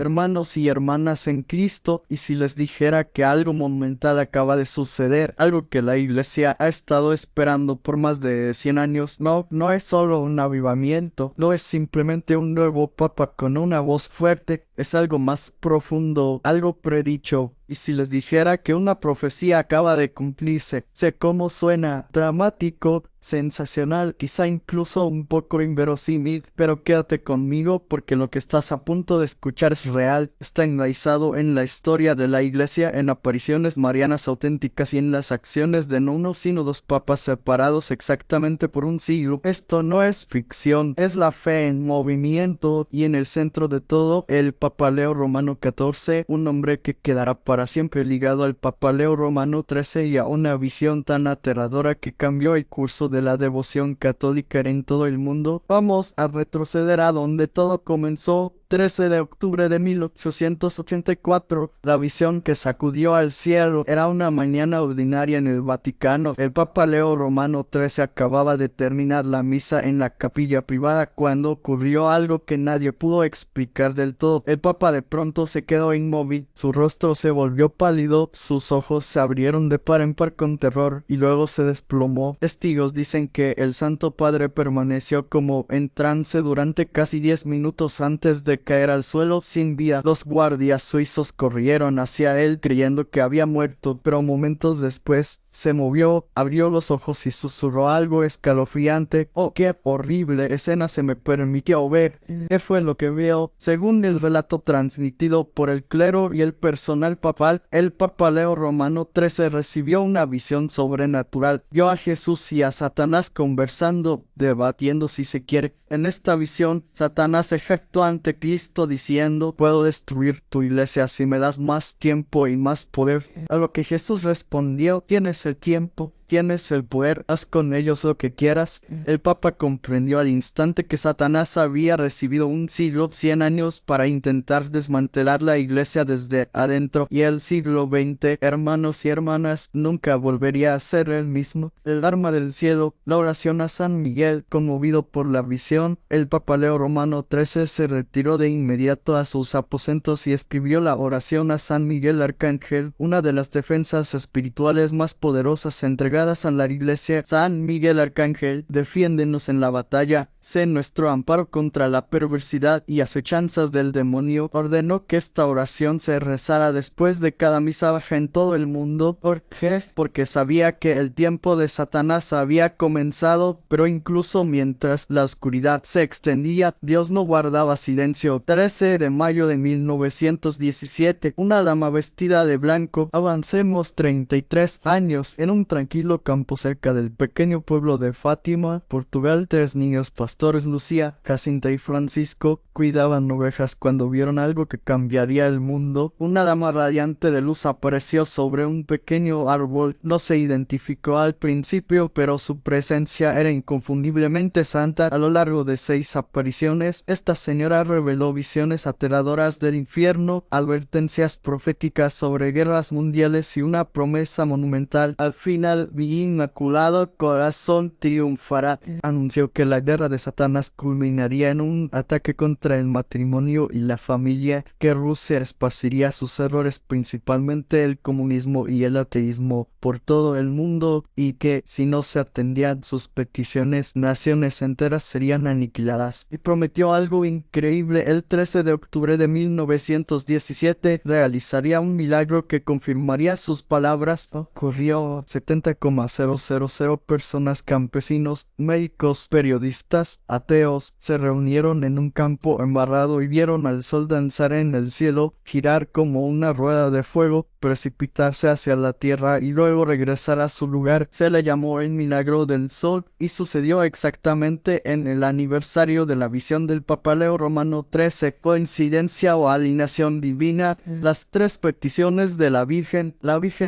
hermanos y hermanas en Cristo, y si les dijera que algo monumental acaba de suceder, algo que la iglesia ha estado esperando por más de 100 años, no es solo un avivamiento, no es simplemente un nuevo papa con una voz fuerte, es algo más profundo, algo predicho. Y si les dijera que una profecía acaba de cumplirse, sé cómo suena dramático, sensacional, quizá incluso un poco inverosímil, pero quédate conmigo porque lo que estás a punto de escuchar es real, está enraizado en la historia de la iglesia, en apariciones marianas auténticas y en las acciones de no uno sino dos papas separados exactamente por un siglo. Esto no es ficción, es la fe en movimiento y en el centro de todo, el Papa Leo Romano XIV, un hombre que quedará para siempre ligado al Papa Leo Romano XIII y a una visión tan aterradora que cambió el curso de la devoción católica en todo el mundo. Vamos a retroceder a donde todo comenzó. 13 de octubre de 1884, la visión que sacudió al cielo era una mañana ordinaria en el Vaticano. El Papa Leo Romano XIII acababa de terminar la misa en la capilla privada cuando ocurrió algo que nadie pudo explicar del todo. El Papa de pronto se quedó inmóvil, su rostro se volvió pálido, sus ojos se abrieron de par en par con terror y luego se desplomó. Testigos dicen que el Santo Padre permaneció como en trance durante casi 10 minutos antes de caer al suelo sin vida. Los guardias suizos corrieron hacia él creyendo que había muerto, pero momentos después se movió, abrió los ojos y susurró algo escalofriante. Oh, qué horrible escena se me permitió ver. ¿Qué fue lo que veo? Según el relato transmitido por el clero y el personal papal, el Papa Leo Romano XIII recibió una visión sobrenatural. Vio a Jesús y a Satanás conversando, debatiendo si se quiere. En esta visión, Satanás se jactó ante Cristo diciendo: puedo destruir tu iglesia si me das más tiempo y más poder. A lo que Jesús respondió: tienes el tiempo, tienes el poder, haz con ellos lo que quieras. El Papa comprendió al instante que Satanás había recibido un siglo, 100 años, para intentar desmantelar la iglesia desde adentro, y el siglo XX, hermanos y hermanas, nunca volvería a ser el mismo. El arma del cielo, la oración a San Miguel. Conmovido por la visión, el Papa Leo Romano XIII se retiró de inmediato a sus aposentos y escribió la oración a San Miguel Arcángel, una de las defensas espirituales más poderosas entregadas a la iglesia. San Miguel Arcángel, defiéndenos en la batalla, sé nuestro amparo contra la perversidad y acechanzas del demonio. Ordenó que esta oración se rezara después de cada misa baja en todo el mundo. ¿Por qué? Porque sabía que el tiempo de Satanás había comenzado, pero incluso mientras la oscuridad se extendía, Dios no guardaba silencio. 13 de mayo de 1917, una dama vestida de blanco, avancemos 33 años, en un tranquilo campo cerca del pequeño pueblo de Fátima, Portugal. 3 niños pastores, Lucía, Jacinta y Francisco, cuidaban ovejas cuando vieron algo que cambiaría el mundo. Una dama radiante de luz apareció sobre un pequeño árbol. No se identificó al principio, pero su presencia era inconfundiblemente santa. A lo largo de 6 apariciones, esta señora reveló visiones aterradoras del infierno, advertencias proféticas sobre guerras mundiales y una promesa monumental. Al final, mi inmaculado corazón triunfará. Anunció que la guerra de Satanás culminaría en un ataque contra el matrimonio y la familia, que Rusia esparciría sus errores, principalmente el comunismo y el ateísmo, por todo el mundo, y que si no se atendían sus peticiones, naciones enteras serían aniquiladas. Y prometió algo increíble: el 13 de octubre de 1917 realizaría un milagro que confirmaría sus palabras. Ocurrió. 70,000 personas, campesinos, médicos, periodistas, ateos, se reunieron en un campo embarrado y vieron al sol danzar en el cielo, girar como una rueda de fuego, precipitarse hacia la tierra y luego regresar a su lugar. Se le llamó el milagro del sol y sucedió exactamente en el aniversario de la visión del Papa Leo Romano XIII. ¿Coincidencia o alineación divina? Las 3 peticiones de la Virgen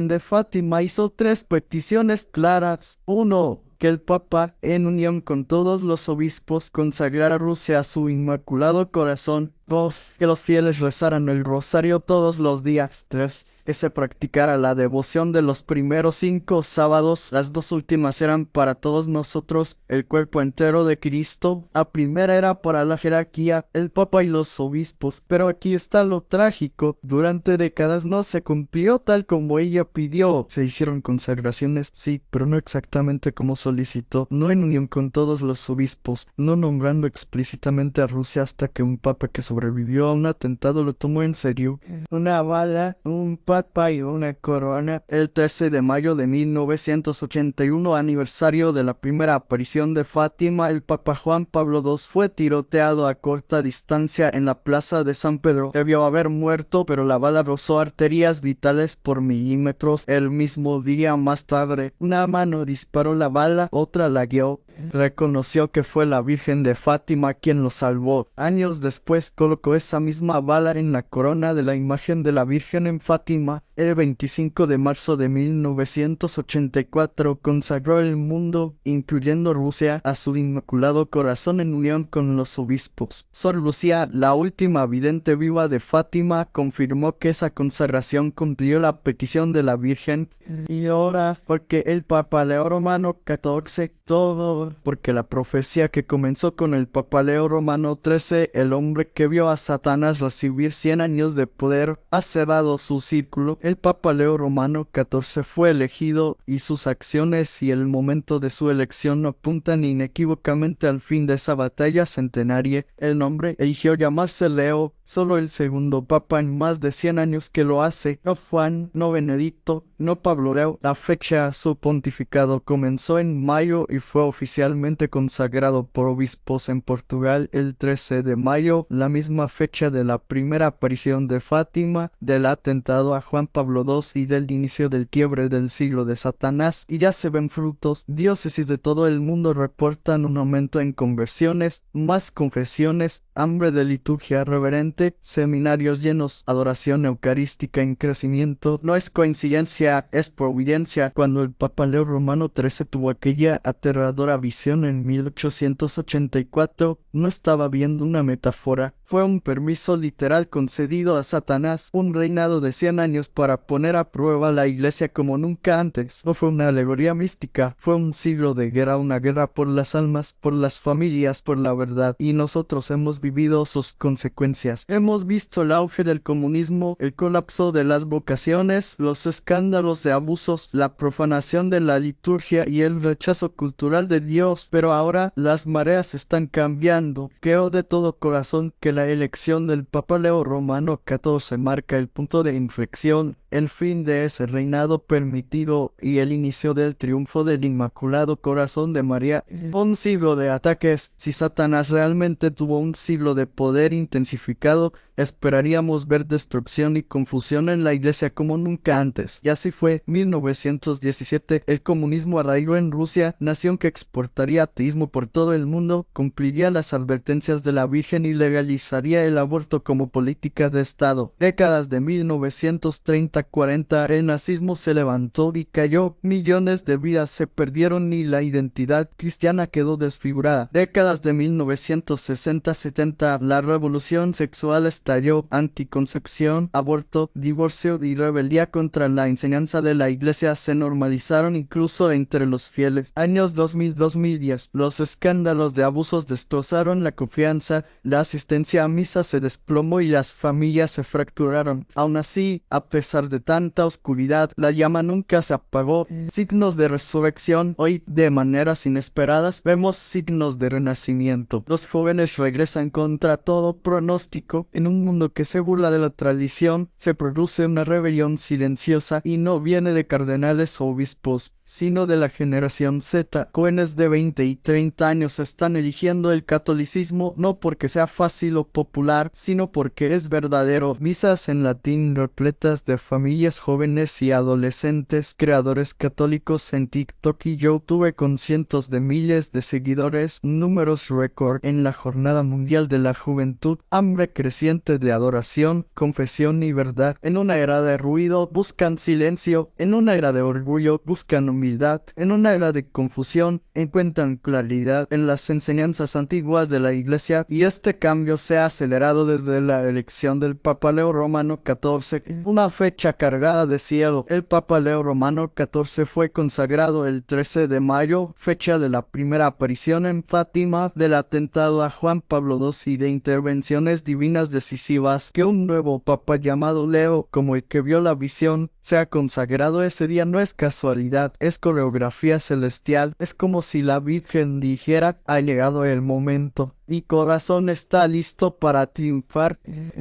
de Fátima hizo 3 peticiones claras. 1. Que el Papa, en unión con todos los obispos, consagrara Rusia a su Inmaculado Corazón. 2. Que los fieles rezaran el rosario todos los días. 3. Que se practicara la devoción de los primeros 5 sábados. Las 2 últimas eran para todos nosotros, el cuerpo entero de Cristo. La primera era para la jerarquía, el Papa y los obispos. Pero aquí está lo trágico. Durante décadas no se cumplió tal como ella pidió. Se hicieron consagraciones, sí, pero no exactamente como solicitó. No en unión con todos los obispos. No nombrando explícitamente a Rusia hasta que un papa que sobrevivió a un atentado lo tomó en serio. Una bala, un papa y una corona. El 13 de mayo de 1981, aniversario de la primera aparición de Fátima, el Papa Juan Pablo II fue tiroteado a corta distancia en la plaza de San Pedro. Debió haber muerto, pero la bala rozó arterias vitales por milímetros. El mismo día más tarde, una mano disparó la bala, otra la guió. Reconoció que fue la Virgen de Fátima quien lo salvó. Años después colocó esa misma bala en la corona de la imagen de la Virgen en Fátima. El 25 de marzo de 1984 consagró el mundo, incluyendo Rusia, a su Inmaculado Corazón en unión con los obispos. Sor Lucía, la última vidente viva de Fátima, confirmó que esa consagración cumplió la petición de la Virgen. Y ahora, porque el Papa Leo Romano XIV, todo porque la profecía que comenzó con el Papa Leo Romano XIII, el hombre que vio a Satanás recibir 100 años de poder, ha cerrado su círculo. El Papa Leo Romano XIV fue elegido y sus acciones y el momento de su elección apuntan inequívocamente al fin de esa batalla centenaria. El nombre eligió llamarse Leo, solo el segundo papa en más de 100 años que lo hace. No Juan, no Benedicto, no Pablo Leo. La fecha de su pontificado comenzó en mayo y fue oficialmente consagrado por obispos en Portugal el 13 de mayo, la misma fecha de la primera aparición de Fátima, del atentado a Juan Pablo II y del inicio del quiebre del siglo de Satanás. Y ya se ven frutos. Diócesis de todo el mundo reportan un aumento en conversiones, más confesiones, hambre de liturgia reverente, seminarios llenos, adoración eucarística en crecimiento. No es coincidencia, es providencia. Cuando el Papa Leo Romano XIII tuvo aquella aterradora visión en 1884, no estaba viendo una metáfora. Fue un permiso literal concedido a Satanás, un reinado de 100 años para poner a prueba la iglesia como nunca antes. No fue una alegoría mística, fue un siglo de guerra, una guerra por las almas, por las familias, por la verdad, y nosotros hemos vivido sus consecuencias. Hemos visto el auge del comunismo, el colapso de las vocaciones, los escándalos de abusos, la profanación de la liturgia y el rechazo cultural de Dios, pero ahora las mareas están cambiando. Creo de todo corazón que la elección del Papa Leo Romano XIV marca el punto de inflexión, el fin de ese reinado permitido y el inicio del triunfo del Inmaculado Corazón de María. Un siglo de ataques. Si Satanás realmente tuvo un siglo de poder intensificado, esperaríamos ver destrucción y confusión en la iglesia como nunca antes. Y así fue. 1917, el comunismo arraigó en Rusia, nación que exportaría ateísmo por todo el mundo, cumpliría las advertencias de la Virgen y legalizaría el aborto como política de Estado. Décadas de 1930-40, el nazismo se levantó y cayó, millones de vidas se perdieron y la identidad cristiana quedó desfigurada. Décadas de 1960-70, la revolución sexual estalló, anticoncepción, aborto, divorcio y rebeldía contra la enseñanza de la iglesia se normalizaron incluso entre los fieles. Años 2000-2010, los escándalos de abusos destrozaron la confianza, la asistencia a misa se desplomó y las familias se fracturaron. Aún así, a pesar de tanta oscuridad, la llama nunca se apagó. Signos de resurrección. Hoy, de maneras inesperadas, vemos signos de renacimiento. Los jóvenes regresan contra todo pronóstico. En un mundo que se burla de la tradición, se produce una rebelión silenciosa y no viene de cardenales o obispos, sino de la generación Z. Jóvenes de 20 y 30 años están eligiendo el catolicismo no porque sea fácil o popular, sino porque es verdadero. Misas en latín repletas de familias jóvenes y adolescentes, creadores católicos en TikTok y YouTube con cientos de miles de seguidores, números récord en la Jornada Mundial de la Juventud, hambre creciente fuente de adoración, confesión y verdad. En una era de ruido buscan silencio, en una era de orgullo buscan humildad, en una era de confusión encuentran claridad en las enseñanzas antiguas de la Iglesia, y este cambio se ha acelerado desde la elección del Papa Leo Romano XIV, una fecha cargada de cielo. El Papa Leo Romano XIV fue consagrado el 13 de mayo, fecha de la primera aparición en Fátima del atentado a Juan Pablo II y de intervenciones divinas decisivas. Que un nuevo Papa llamado Leo, como el que vio la visión, sea consagrado ese día no es casualidad, es coreografía celestial. Es como si la Virgen dijera: ha llegado el momento. Mi corazón está listo para triunfar.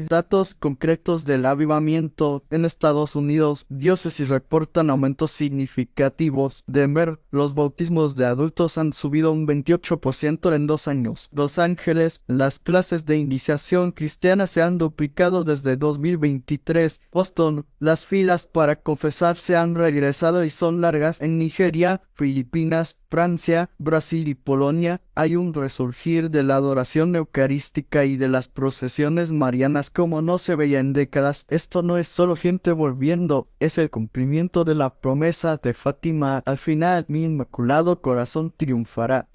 Datos concretos del avivamiento en Estados Unidos. Diócesis reportan aumentos significativos. Denver, los bautismos de adultos han subido un 28% en 2 años. Los Ángeles, las clases de iniciación cristiana se han duplicado desde 2023. Boston, las filas para confesar se han regresado y son largas. En Nigeria, Filipinas, Francia, Brasil y Polonia hay un resurgir de la adoración eucarística y de las procesiones marianas como no se veía en décadas. Esto no es solo gente volviendo, es el cumplimiento de la promesa de Fátima. Al final, mi inmaculado corazón triunfará.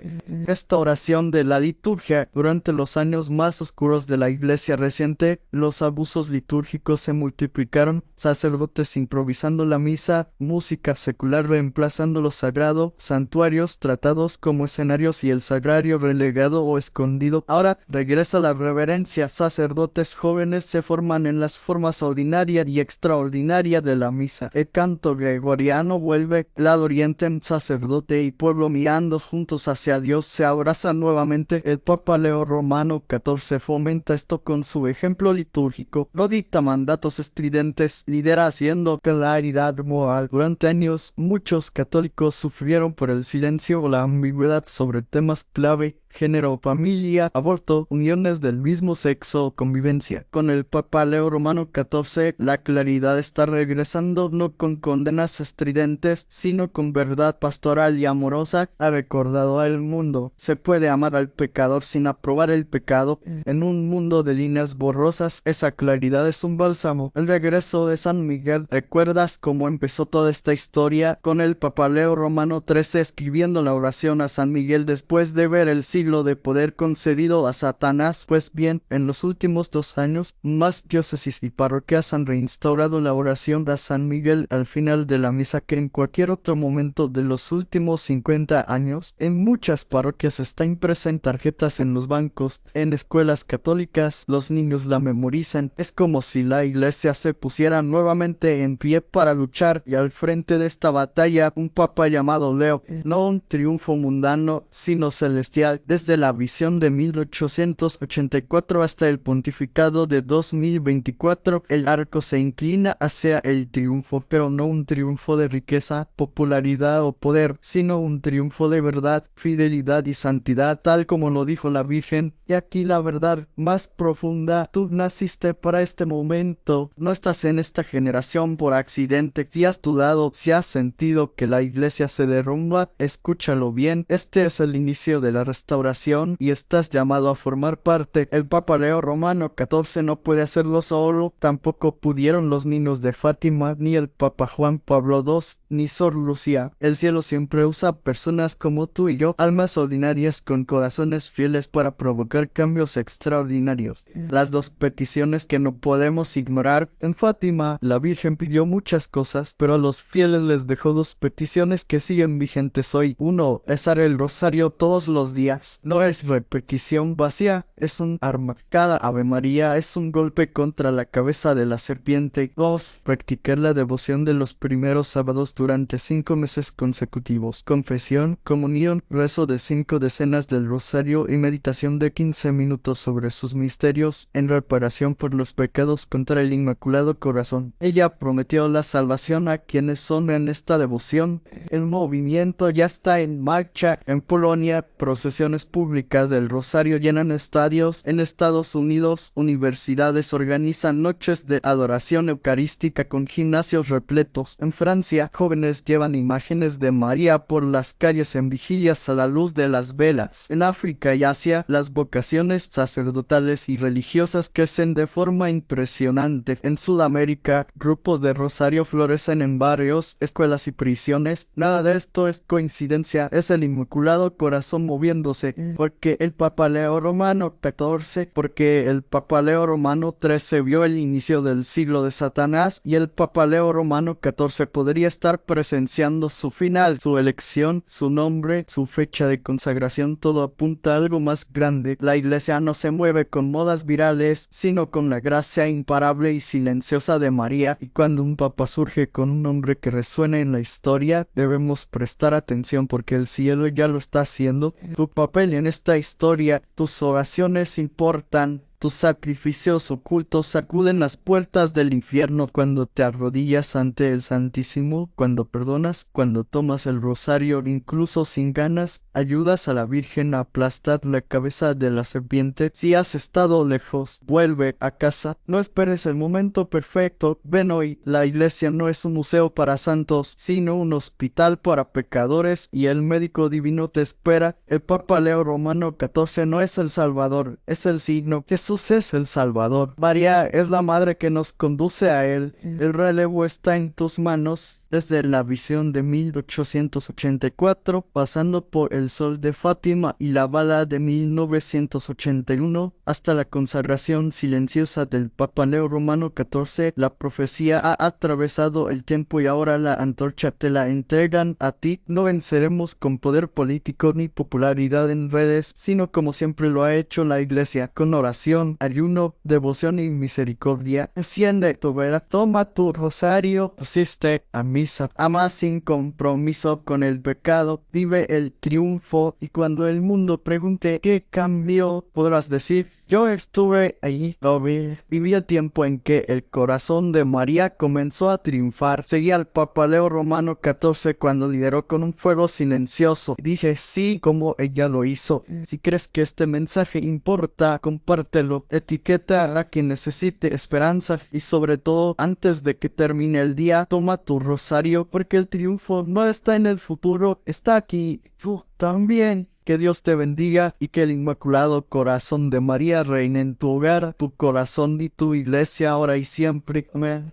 Esta oración de la liturgia. Durante los años más oscuros de la Iglesia reciente, los abusos litúrgicos se multiplicaron, sacerdotes improvisando la misa, música secular reemplazando lo sagrado, santuarios tratados como escenarios y el sagrario relegado o escondido. Ahora regresa la reverencia. Sacerdotes jóvenes se forman en las formas ordinaria y extraordinaria de la misa. El canto gregoriano vuelve. Lado oriente, sacerdote y pueblo mirando juntos hacia Dios se abrazan nuevamente. El Papa Leo Romano XIV fomenta esto con su ejemplo litúrgico. No dicta mandatos estridentes, lidera haciendo claridad moral. Durante años, muchos católicos sufrieron por el silencio o la ambigüedad sobre temas clave: género, familia, aborto, uniones del mismo sexo, convivencia. Con el Papa Leo Romano XIV, la claridad está regresando, no con condenas estridentes, sino con verdad pastoral y amorosa. Ha recordado al mundo: se puede amar al pecador sin aprobar el pecado. En un mundo de líneas borrosas, esa claridad es un bálsamo. El regreso de San Miguel. ¿Recuerdas cómo empezó toda esta historia? Con el Papa Leo Romano XIII escribiendo la oración a San Miguel después de ver el siglo de poder concedido a Satanás. Pues bien, en los últimos 2 años, más diócesis y parroquias han reinstaurado la oración a San Miguel al final de la misa que en cualquier otro momento de los últimos 50 años. En muchas parroquias está impresa en tarjetas en los bancos. En escuelas católicas, los niños la memorizan. Es como si la Iglesia se pusiera nuevamente en pie para luchar, y al frente de esta batalla, un papa llamado Leo. No un triunfo mundano, sino celestial. Desde la visión de 1884 hasta el pontificado de 2024, el arco se inclina hacia el triunfo, pero no un triunfo de riqueza, popularidad o poder, sino un triunfo de verdad, fidelidad y santidad, tal como lo dijo la Virgen. Y aquí la verdad más profunda: tú naciste para este momento, no estás en esta generación por accidente. Si has dudado, si has sentido que la Iglesia se derrumba, escúchalo bien, este es el inicio de la restauración y estás llamado a formar parte. El Papa Leo Romano XIV no puede hacerlo solo, tampoco pudieron los niños de Fátima, ni el Papa Juan Pablo II, ni Sor Lucía. El cielo siempre usa personas como tú y yo, almas ordinarias con corazones fieles para provocar cambios extraordinarios. Las 2 peticiones que no podemos ignorar. En Fátima, la Virgen pidió muchas cosas, pero a los fieles les dejó 2 peticiones que siguen vigentes hoy. 1. Rezar el rosario todos los días. No es repetición vacía, es un arma. Cada Ave María es un golpe contra la cabeza de la serpiente. 2. Practicar la devoción de los primeros sábados durante 5 meses consecutivos. Confesión, comunión, rezo de 5 decenas del rosario y meditación de 15 minutos sobre sus misterios en reparación por los pecados contra el Inmaculado Corazón. Ella prometió la salvación a quienes honran esta devoción. El movimiento ya está en marcha. En Polonia, procesiones públicas del Rosario llenan estadios. En Estados Unidos, universidades organizan noches de adoración eucarística con gimnasios repletos. En Francia, jóvenes llevan imágenes de María por las calles en vigilias a la luz de las velas. En África y Asia, las vocaciones sacerdotales y religiosas crecen de forma impresionante. En Sudamérica, grupos de rosario florecen en barrios, escuelas y prisiones. Nada de esto es coincidencia, es el Inmaculado Corazón moviéndose, porque el Papa Leo Romano XIV, porque el Papa Leo Romano XIII vio el inicio del siglo de Satanás y el Papa Leo Romano XIV podría estar presenciando su final, su elección, su nombre, su fecha de consagración. Todo apunta a algo más grande. La Iglesia no se mueve con modas virales, sino con la gracia imparable y silenciosa de María, y cuando un papa surge con un nombre que resuene en la historia, debemos prestar atención porque el cielo ya lo está haciendo. Tu papel en esta historia, tus oraciones importan. Tus sacrificios ocultos sacuden las puertas del infierno cuando te arrodillas ante el Santísimo, cuando perdonas, cuando tomas el rosario incluso sin ganas, ayudas a la Virgen a aplastar la cabeza de la serpiente. Si has estado lejos, vuelve a casa. No esperes el momento perfecto. Ven hoy. La iglesia no es un museo para santos, sino un hospital para pecadores y el médico divino te espera. El Papa Leo Romano XIV no es el Salvador, es el signo. Jesús es el Salvador. María es la madre que nos conduce a Él. El relevo está en tus manos. Desde la visión de 1884, pasando por El Sol de Fátima y la bala de 1981, hasta la consagración silenciosa del Papa Leo Romano XIV, la profecía ha atravesado el tiempo y ahora la antorcha te la entregan a ti. No venceremos con poder político ni popularidad en redes, sino como siempre lo ha hecho la Iglesia, con oración, ayuno, devoción y misericordia. Enciende tu vela, toma tu rosario, asiste a misa, ama sin compromiso con el pecado, vive el triunfo, y cuando el mundo pregunte ¿qué cambió?, podrás decir: yo estuve allí, lo vi, viví el tiempo en que el corazón de María comenzó a triunfar. Seguí al Papa Leo Romano XIV cuando lideró con un fuego silencioso. Dije sí, como ella lo hizo. Si crees que este mensaje importa, compártelo, etiqueta a quien necesite esperanza y sobre todo, antes de que termine el día, toma tu rosario porque el triunfo no está en el futuro, está aquí. Tú también. Que Dios te bendiga y que el Inmaculado Corazón de María reine en tu hogar, tu corazón y tu iglesia ahora y siempre. Amén.